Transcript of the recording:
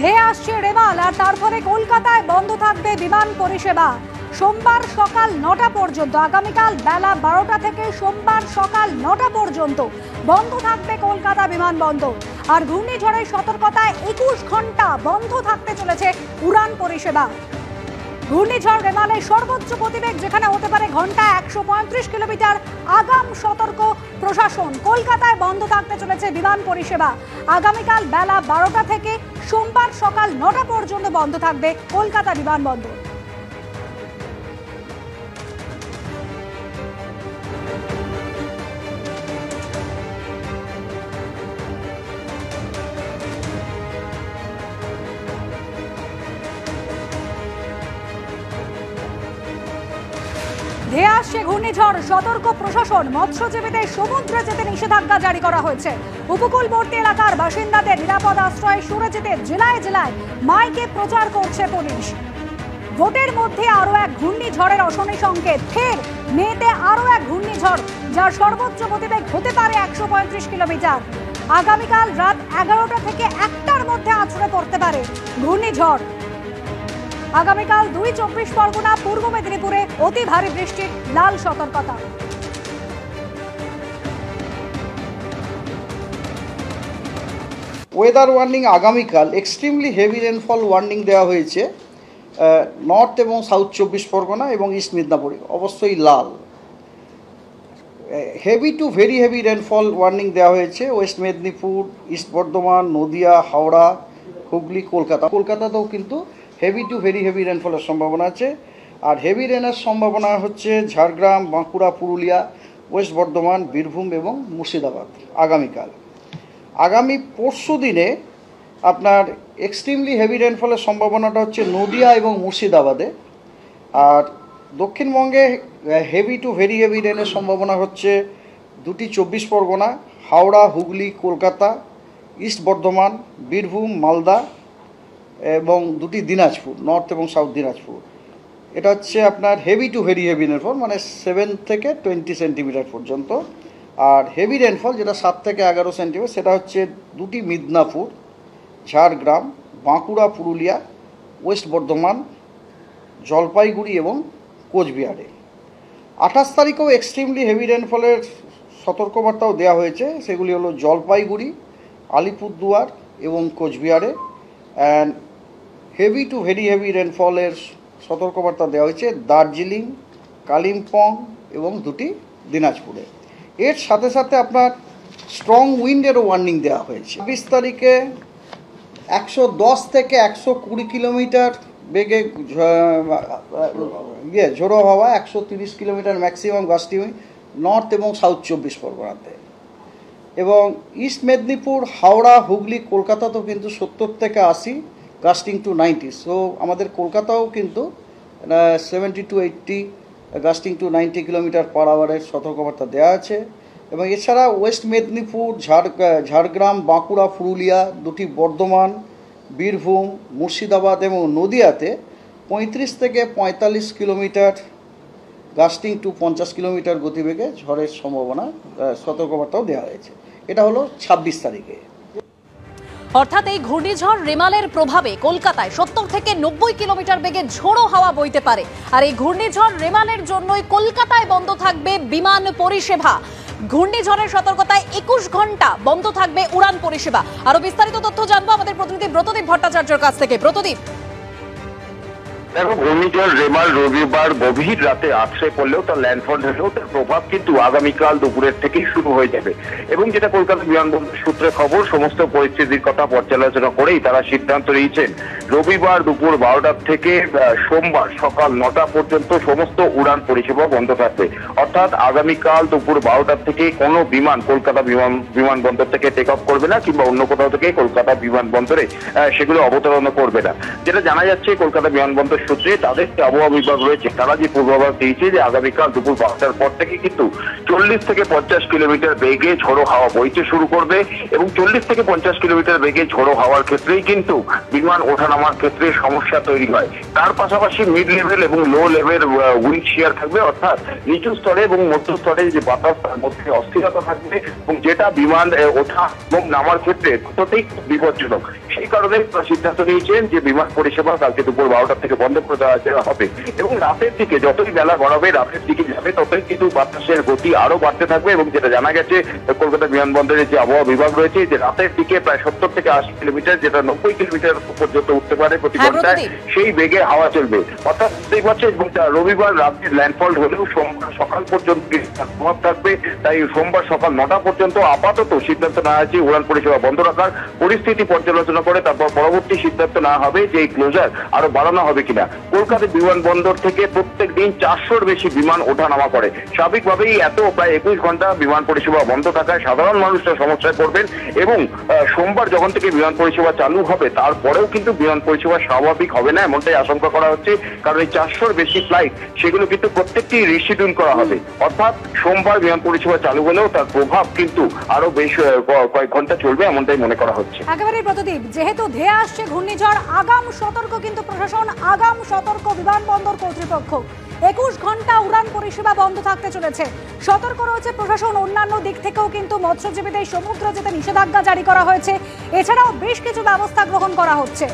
ধেয়ে আসছে রেমাল আর তারপরে কলকাতায় বন্ধ থাকবে বিমান পরিষেবা। সোমবার সকাল 9টা পর্যন্ত, আগামীকাল বেলা 12টা থেকে সোমবার সকাল 9টা পর্যন্ত বন্ধ থাকবে কলকাতা বিমানবন্দর। আর ঘূর্ণিঝড়ের সতর্কতায় 21 ঘন্টা বন্ধ থাকতে চলেছে উড়ান পরিষেবা। ঘূর্ণিঝড় রেমালের সর্বোচ্চ গতিবেগ যেখানে হতে পারে ঘন্টায় 135 কিলোমিটার, আগাম সতর্ক প্রশাসন। কলকাতায় বন্ধ থাকতে চলেছে বিমান পরিষেবা। আগামীকাল বেলা 12টা থেকে সোমবার সকাল 9টা পর্যন্ত বন্ধ থাকবে কলকাতা বিমানবন্দর। ধেয়ে আসছে ঘূর্ণিঝড়, সতর্ক প্রশাসন। মৎস্যজীবীদের সমুদ্রে যেতে নিষেধাজ্ঞা জারি করা হয়েছে। উপকূলবর্তী এলাকার বাসিন্দাদের নিরাপদ আশ্রয়ে সরে যেতে জেলায় জেলায় মাইকে প্রচার করছে পুলিশ। ভোটের মধ্যে আরো এক ঘূর্ণিঝড়ের অশনি সংকেত। ফের মেতে আরো এক ঘূর্ণিঝড়, যার সর্বোচ্চ গতিবেগ হতে পারে 135 কিলোমিটার। আগামীকাল রাত 11টা থেকে 1টার মধ্যে আছড়ে পড়তে পারে ঘূর্ণিঝড়। আগামীকাল 2 চব্বিশ পরগনা, পূর্ব মেদিনীপুরে অতি ভারী বৃষ্টির লাল সতর্কতা। ওয়েদার ওয়ার্নিং আগামীকাল এক্সট্রিমলি হেভি রেনফল ওয়ার্নিং দেওয়া হয়েছে নর্থ এবং সাউথ 24 পরগনা এবং ইস্ট মিদনাপুরে, অবশ্যই লাল। Heavy to very heavy rainfall warning দেওয়া হয়েছে ওয়েস্ট মেদিনীপুর, ইস্ট বর্ধমান, নদিয়া, হাওড়া, হুগলি, কলকাতাতেও কিন্তু হেভি টু ভেরি হেভি রেনফলের সম্ভাবনা আছে। আর হেভি রেনের সম্ভাবনা হচ্ছে ঝাড়গ্রাম, বাঁকুড়া, পুরুলিয়া, ওয়েস্ট বর্ধমান, বীরভূম এবং মুর্শিদাবাদ আগামীকাল। আগামী পরশু দিনে আপনার এক্সট্রিমলি হেভি রেনফলের সম্ভাবনাটা হচ্ছে নদিয়া এবং মুর্শিদাবাদে। আর দক্ষিণবঙ্গে হেভি টু ভেরি হেভি রেনের সম্ভাবনা হচ্ছে 2টি 24 পরগনা, হাওড়া, হুগলি, কলকাতা, ইস্ট বর্ধমান, বীরভূম, মালদা এবং 2টি দিনাজপুর, নর্থ এবং সাউথ দিনাজপুর। এটা হচ্ছে আপনার heavy to very heavy rainfall, মানে 7 থেকে 20 সেন্টিমিটার পর্যন্ত। আর হেভি রেনফল যেটা 7 থেকে 11 সেন্টিমিটার, সেটা হচ্ছে 2টি মিদনাপুর, ঝাড়গ্রাম, বাঁকুড়া, পুরুলিয়া, ওয়েস্ট বর্ধমান, জলপাইগুড়ি এবং কোচবিহারে। 28 তারিখেও এক্সট্রিমলি হেভি রেনফলের সতর্কবার্তাও দেওয়া হয়েছে। সেগুলি হলো জলপাইগুড়ি, আলিপুরদুয়ার এবং কোচবিহারে। And heavy to very heavy রেনফলের সতর্কবার্তা দেওয়া হয়েছে দার্জিলিং, কালিম্পং এবং 2টি দিনাজপুরে। এর সাথে সাথে আপনার স্ট্রং উইন্ডেরও ওয়ার্নিং দেওয়া হয়েছে। 20 তারিখে 110 থেকে 120 কিলোমিটার বেগে ঝোড়ো হাওয়া, 130 কিলোমিটার ম্যাক্সিমাম গাস্টিং নর্থ এবং সাউথ 24 পরগনাতে। এবং ইস্ট মেদিনীপুর, হাওড়া, হুগলি, কলকাতাতেও কিন্তু 70 থেকে 80 গাস্টিং টু 90। সো আমাদের কলকাতাও কিন্তু 70 to 80 gusting to 90 kilometre per আওয়ারের সতর্কবার্তা দেওয়া আছে। এবং এছাড়া ওয়েস্ট মেদিনীপুর, ঝাড়গ্রাম, বাঁকুড়া, পুরুলিয়া, 2টি বর্ধমান, বীরভূম, মুর্শিদাবাদ এবং নদিয়াতে 35 থেকে 45 কিলোমিটার গাস্টিং টু 50 কিলোমিটার গতিবেগে ঝড়ের সম্ভাবনা সতর্কবার্তাও দেওয়া হয়েছে। এটা হলো 26 তারিখে। অর্থাৎ এই ঘূর্ণিঝড় রেমালের প্রভাবে কলকাতায় 70 থেকে 90 কিলোমিটার বেগে ঝোড়ো হাওয়া বইতে পারে। আর এই ঘূর্ণিঝড় রেমালের জন্যই কলকাতায় বন্ধ থাকবে বিমান পরিষেবা। ঘূর্ণিঝড়ের সতর্কতায় 21 ঘন্টা বন্ধ থাকবে উড়ান পরিষেবা। আরো বিস্তারিত তথ্য জানবো আমাদের প্রতিনিধি ব্রতদীপ ভট্টাচার্যের কাছ থেকে। ব্রতদীপ, দেখো, ঘূর্ণিঝড় রেমাল রবিবার গভীর রাতে আছড়ে পড়লেও তার ল্যান্ডফল হলেও তার প্রভাব কিন্তু আগামীকাল দুপুরের থেকেই শুরু হয়ে যাবে। এবং যেটা কলকাতা বিমানবন্দর সূত্রে খবর, সমস্ত পরিস্থিতির কথা পর্যালোচনা করেই তারা সিদ্ধান্ত নিয়েছেন রবিবার দুপুর 12টা থেকে সোমবার সকাল 9টা পর্যন্ত সমস্ত উড়ান পরিষেবা বন্ধ থাকবে। অর্থাৎ আগামীকাল দুপুর 12টা থেকে কোনো বিমান কলকাতা বিমানবন্দর থেকে টেক অফ করবে না, কিংবা অন্য কোথাও থেকে কলকাতা বিমানবন্দরে সেগুলো অবতরণ করবে না। যেটা জানা যাচ্ছে, কলকাতা বিমানবন্দর বন্দর সূত্রে তাদের যে আবহাওয়া বিভাগ রয়েছে তারা যে পূর্বাভাস দিয়েছে যে আগামীকাল দুপুর 12টার পর থেকে কিন্তু 40 থেকে 50 কিলোমিটার বেগে ঝোড়ো হাওয়া বইতে শুরু করবে এবং 40 থেকে 50 কিলোমিটার বেগে ঝোড়ো হাওয়ার ক্ষেত্রেই কিন্তু বিমান ওঠানামার ক্ষেত্রে সমস্যা তৈরি হয়। তার পাশাপাশি মিড লেভেল এবং লো লেভেল উইন্ড শিয়ার থাকবে, অর্থাৎ নিচু স্তরে এবং মধ্য স্তরে যে বাতাস তার মধ্যে অস্থিরতা থাকবে এবং যেটা বিমান ওঠা এবং নামার ক্ষেত্রে ততই বিপজ্জনক। সেই কারণে সিদ্ধান্ত নিয়েছেন যে বিমান পরিষেবা কালকে দুপুর 12টা থেকে বন্ধ করে দেওয়া হবে এবং রাতের দিকে যতই বেলা গড়াবে রাতের দিকে যাবে ততই কিন্তু বাতাসের গতি আরো বাড়তে থাকবে এবং যেটা জানা গেছে কলকাতা বিমানবন্দরের যে আবহাওয়া বিভাগ রয়েছে যে রাতের দিকে প্রায় 70 থেকে 80 কিলোমিটার, যেটা 90 কিলোমিটার পর্যন্ত উঠতে পারে প্রতি ঘন্টায়, সেই বেগে হাওয়া চলবে। অর্থাৎ বুঝতেই পারছে রবিবার রাতে ল্যান্ডফল হলেও সোমবার সকাল পর্যন্ত প্রভাব থাকবে। তাই সোমবার সকাল 9টা পর্যন্ত আপাতত সিদ্ধান্ত নেওয়া আছে উড়ান পরিষেবা বন্ধ রাখার। পরিস্থিতি পর্যালোচনা করে তারপর পরবর্তী সিদ্ধান্ত নেওয়া হবে যে এই ক্লোজার আরো বাড়ানো হবে কিনা। কলকাতা বিমানবন্দর থেকে প্রত্যেক দিন 400-র বেশি বিমান ওঠানামা করে। স্বাভাবিকভাবেই এত প্রায় 21 ঘন্টা বিমান পরিষেবা বন্ধ থাকায় সাধারণ মানুষরা সমস্যায় পড়বেন এবং সোমবার যখন থেকে বিমান পরিষেবা চালু হবে তারপরেও কিন্তু বিমান পরিষেবা স্বাভাবিক হবে না এমনটাই আশঙ্কা করা হচ্ছে। কারণ এই 400-র বেশি ফ্লাইট সেগুলো কিন্তু প্রত্যেকটি রিশিডিউল করা হবে। অর্থাৎ সোমবার বিমান পরিষেবা চালু হলেও তার প্রভাব কিন্তু আরো বেশ কয়েক ঘন্টা চলবে এমনটাই মনে করা হচ্ছে। একেবারেই প্রতিদীপ, যেহেতু ধেয়ে আসছে ঘূর্ণিঝড়, আগাম সতর্ক কিন্তু প্রশাসন, আগাম সতর্ক বিমানবন্দর কর্তৃপক্ষ। 21 ঘন্টা উড়ান পরিষেবা বন্ধ থাকতে চলেছে, সতর্ক রয়েছে প্রশাসন। অন্যান্য দিক থেকেও কিন্তু মৎস্যজীবীদের সমুদ্র যেতে নিষেধাজ্ঞা জারি করা হয়েছে, এছাড়াও বেশ কিছু ব্যবস্থা গ্রহণ করা হচ্ছে।